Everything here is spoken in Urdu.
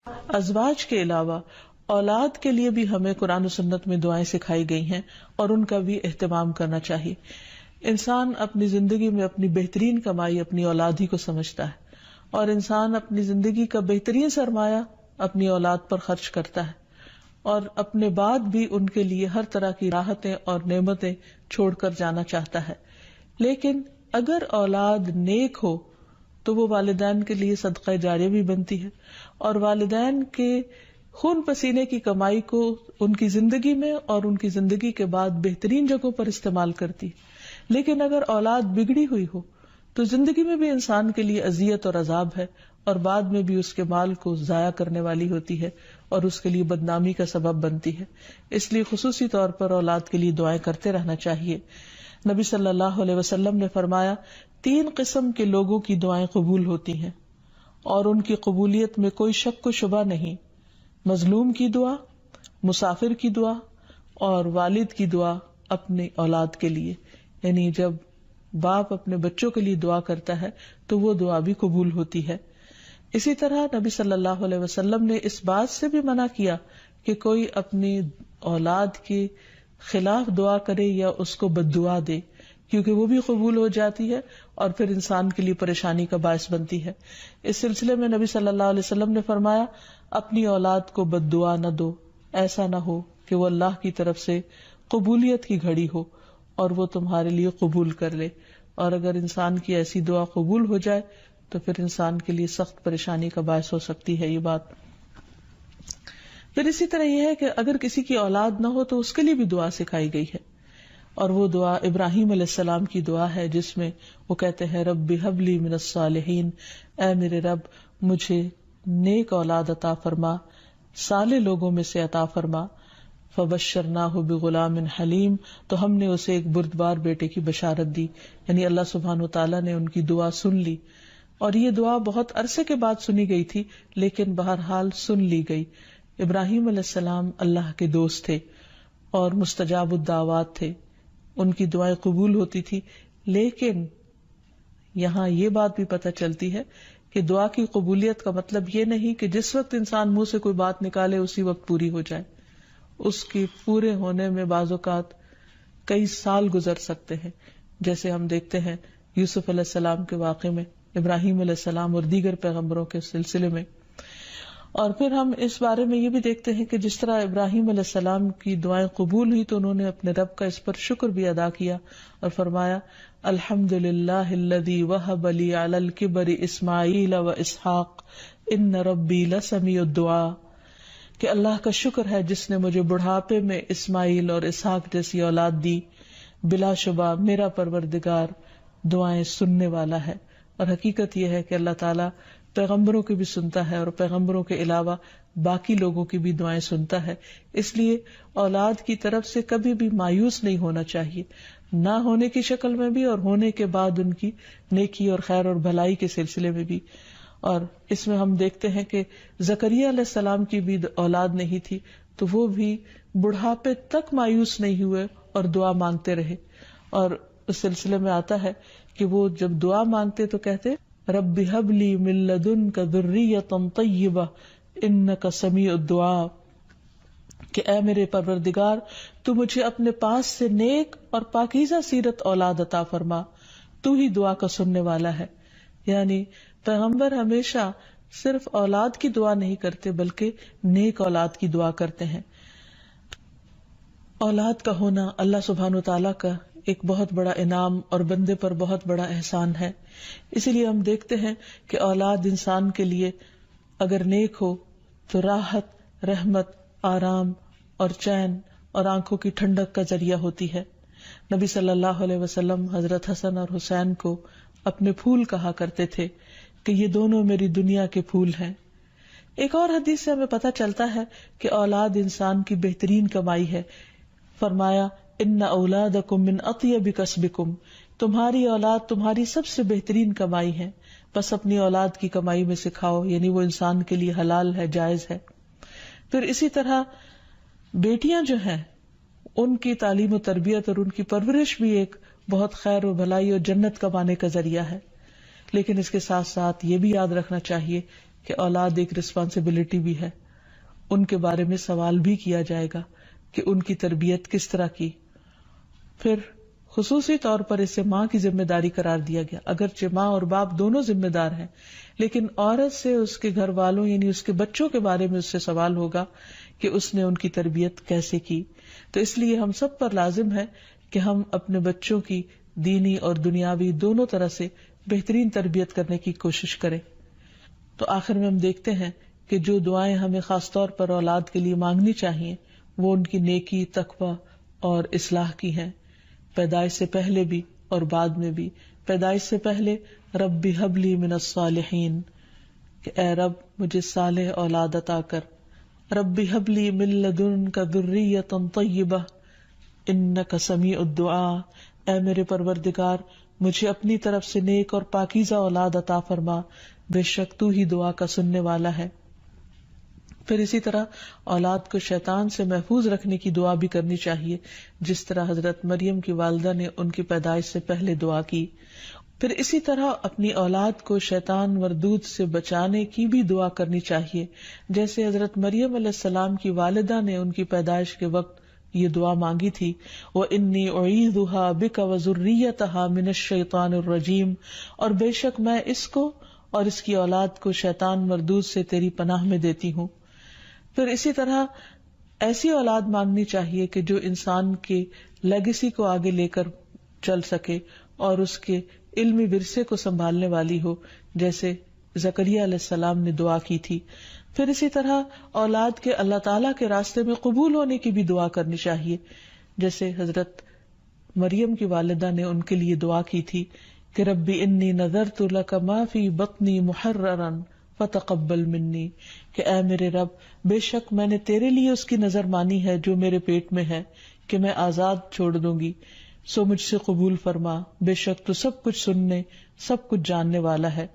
ازواج کے علاوہ اولاد کے لیے بھی ہمیں قرآن و سنت میں دعائیں سکھائی گئی ہیں اور ان کا بھی اہتمام کرنا چاہیے. انسان اپنی زندگی میں اپنی بہترین کمائی اپنی اولاد ہی کو سمجھتا ہے، اور انسان اپنی زندگی کا بہترین سرمایہ اپنی اولاد پر خرچ کرتا ہے، اور اپنے بعد بھی ان کے لیے ہر طرح کی راحتیں اور نعمتیں چھوڑ کر جانا چاہتا ہے. لیکن اگر اولاد نیک ہو تو وہ والدین کے لیے صدقہ جاریہ بھی بنتی ہے، اور والدین کے خون پسینے کی کمائی کو ان کی زندگی میں اور ان کی زندگی کے بعد بہترین جگہوں پر استعمال کرتی. لیکن اگر اولاد بگڑی ہوئی ہو تو زندگی میں بھی انسان کے لیے اذیت اور عذاب ہے، اور بعد میں بھی اس کے مال کو ضائع کرنے والی ہوتی ہے اور اس کے لیے بدنامی کا سبب بنتی ہے. اس لیے خصوصی طور پر اولاد کے لیے دعائیں کرتے رہنا چاہیے. نبی صلی اللہ علیہ وسلم نے فرمایا 3 قسم کے لوگوں کی دعائیں قبول ہوتی ہیں اور ان کی قبولیت میں کوئی شک و شبہ نہیں: مظلوم کی دعا، مسافر کی دعا، اور والد کی دعا اپنی اولاد کے لیے. یعنی جب باپ اپنے بچوں کے لیے دعا کرتا ہے تو وہ دعا بھی قبول ہوتی ہے. اسی طرح نبی صلی اللہ علیہ وسلم نے اس بات سے بھی منع کیا کہ کوئی اپنی اولاد کے خلاف دعا کرے یا اس کو بد دعا دے، کیونکہ وہ بھی قبول ہو جاتی ہے اور پھر انسان کے لیے پریشانی کا باعث بنتی ہے. اس سلسلے میں نبی صلی اللہ علیہ وسلم نے فرمایا اپنی اولاد کو بد دعا نہ دو، ایسا نہ ہو کہ وہ اللہ کی طرف سے قبولیت کی گھڑی ہو اور وہ تمہارے لیے قبول کر لے، اور اگر انسان کی ایسی دعا قبول ہو جائے تو پھر انسان کے لیے سخت پریشانی کا باعث ہو سکتی ہے یہ بات. پھر اسی طرح یہ ہے کہ اگر کسی کی اولاد نہ ہو تو اس کے لیے بھی دعا سکھائی گئی ہے، اور وہ دعا ابراہیم علیہ السلام کی دعا ہے جس میں وہ کہتے ہیں رب ہب لی من الصالحین، اے میرے رب مجھے نیک اولاد عطا فرما، صالح لوگوں میں سے عطا فرما. فبشرناہ بغلام حلیم، تو ہم نے اسے ایک بردبار بیٹے کی بشارت دی. یعنی اللہ سبحانہ وتعالیٰ نے ان کی دعا سن لی، اور یہ دعا بہت عرصے کے بعد سنی گئی تھی لیکن بہرحال سن لی گئی. ابراہیم علیہ السلام اللہ کے دوست تھے اور مستجاب الدعوات تھے، ان کی دعائیں قبول ہوتی تھی. لیکن یہاں یہ بات بھی پتہ چلتی ہے کہ دعا کی قبولیت کا مطلب یہ نہیں کہ جس وقت انسان منہ سے کوئی بات نکالے اسی وقت پوری ہو جائے. اس کی پورے ہونے میں بعض اوقات کئی سال گزر سکتے ہیں، جیسے ہم دیکھتے ہیں یوسف علیہ السلام کے واقعے میں، ابراہیم علیہ السلام اور دیگر پیغمبروں کے سلسلے میں. اور پھر ہم اس بارے میں یہ بھی دیکھتے ہیں کہ جس طرح ابراہیم علیہ السلام کی دعائیں قبول ہوئی تو انہوں نے اپنے رب کا اس پر شکر بھی ادا کیا اور فرمایا الحمدللہ الذی وہب لی علی الکبر اسماعیل و اسحاق ان ربی لسمیع الدعاء، کہ اللہ کا شکر ہے جس نے مجھے بڑھاپے میں اسماعیل اور اسحاق جیسی اولاد دی، بلا شبہ میرا پروردگار دعائیں سننے والا ہے. اور حقیقت یہ ہے کہ اللہ تعالیٰ پیغمبروں کی بھی سنتا ہے اور پیغمبروں کے علاوہ باقی لوگوں کی بھی دعائیں سنتا ہے. اس لیے اولاد کی طرف سے کبھی بھی مایوس نہیں ہونا چاہیے، نہ ہونے کی شکل میں بھی اور ہونے کے بعد ان کی نیکی اور خیر اور بھلائی کے سلسلے میں بھی. اور اس میں ہم دیکھتے ہیں کہ زکریا علیہ السلام کی بھی اولاد نہیں تھی تو وہ بھی بڑھاپے تک مایوس نہیں ہوئے اور دعا مانگتے رہے. اور اس سلسلے میں آتا ہے کہ وہ جب دعا مانگتے تو کہتے رب ہب لی من لدنک ذریۃ طیبہ انک سمیع الدعاء، کہ اے میرے پروردگار تو مجھے اپنے پاس سے نیک اور پاکیزہ سیرت اولاد عطا فرما، تو ہی دعا کا سننے والا ہے. یعنی پیغمبر ہمیشہ صرف اولاد کی دعا نہیں کرتے بلکہ نیک اولاد کی دعا کرتے ہیں. اولاد کا ہونا اللہ سبحانہ وتعالیٰ کا ایک بہت بڑا انعام اور بندے پر بہت بڑا احسان ہے. اسی لیے ہم دیکھتے ہیں کہ اولاد انسان کے لیے اگر نیک ہو تو راحت، رحمت، آرام اور چین اور آنکھوں کی ٹھنڈک کا ذریعہ ہوتی ہے. نبی صلی اللہ علیہ وسلم حضرت حسن اور حسین کو اپنے پھول کہا کرتے تھے کہ یہ دونوں میری دنیا کے پھول ہیں. ایک اور حدیث سے ہمیں پتہ چلتا ہے کہ اولاد انسان کی بہترین کمائی ہے. فرمایا ان اولادکم من اطیب کسبکم، تمہاری اولاد تمہاری سب سے بہترین کمائی ہے، بس اپنی اولاد کی کمائی میں سے کھاؤ، یعنی وہ انسان کے لیے حلال ہے، جائز ہے. پھر اسی طرح بیٹیاں جو ہیں ان کی تعلیم و تربیت اور ان کی پرورش بھی ایک بہت خیر و بھلائی اور جنت کمانے کا ذریعہ ہے. لیکن اس کے ساتھ ساتھ یہ بھی یاد رکھنا چاہیے کہ اولاد ایک رسپانسبلٹی بھی ہے، ان کے بارے میں سوال بھی کیا جائے گا کہ ان کی تربیت کس طرح کی. پھر خصوصی طور پر اسے ماں کی ذمہ داری قرار دیا گیا، اگرچہ ماں اور باپ دونوں ذمہ دار ہیں، لیکن عورت سے اس کے گھر والوں یعنی اس کے بچوں کے بارے میں اس سے سوال ہوگا کہ اس نے ان کی تربیت کیسے کی. تو اس لیے ہم سب پر لازم ہے کہ ہم اپنے بچوں کی دینی اور دنیاوی دونوں طرح سے بہترین تربیت کرنے کی کوشش کریں. تو آخر میں ہم دیکھتے ہیں کہ جو دعائیں ہمیں خاص طور پر اولاد کے لیے مانگنی چاہیے وہ ان کی نیکی، تقوی اور اصلاح کی ہیں، پیدائش سے پہلے بھی اور بعد میں بھی. پیدائش سے پہلے رب ہب لی من الصالحین، کہ اے رب مجھے صالح اولاد عطا کر. رب ہب لی من لدنک ذریۃ طیبہ انک سمیع الدعاء، اے میرے پروردگار مجھے اپنی طرف سے نیک اور پاکیزہ اولاد عطا فرما، بے شک تو ہی دعا کا سننے والا ہے. پھر اسی طرح اولاد کو شیطان سے محفوظ رکھنے کی دعا بھی کرنی چاہیے، جس طرح حضرت مریم کی والدہ نے ان کی پیدائش سے پہلے دعا کی. پھر اسی طرح اپنی اولاد کو شیطان مردود سے بچانے کی بھی دعا کرنی چاہیے، جیسے حضرت مریم علیہ السلام کی والدہ نے ان کی پیدائش کے وقت یہ دعا مانگی تھی، وَإِنِّي أُعِيذُهَا بِكَ وَذُرِّيَّتَهَا مِنَ الشَّيْطَانِ الرَّجِيمِ، اور بے شک میں اس کو اور اس کی اولاد کو شیطان مردود سے تیری پناہ میں دیتی ہوں. پھر اسی طرح ایسی اولاد مانگنی چاہیے کہ جو انسان کے لیگیسی کو آگے لے کر چل سکے اور اس کے علمی ورثے کو سنبھالنے والی ہو، جیسے زکریا علیہ السلام نے دعا کی تھی. پھر اسی طرح اولاد کے اللہ تعالیٰ کے راستے میں قبول ہونے کی بھی دعا کرنی چاہیے، جیسے حضرت مریم کی والدہ نے ان کے لیے دعا کی تھی کہ ربی انی نذرت لک ما فی بطنی محررا فتقبل منی، کہ اے میرے رب بے شک میں نے تیرے لیے اس کی نظر مانی ہے جو میرے پیٹ میں ہے کہ میں آزاد چھوڑ دوں گی، سو مجھ سے قبول فرما، بے شک تو سب کچھ سننے سب کچھ جاننے والا ہے.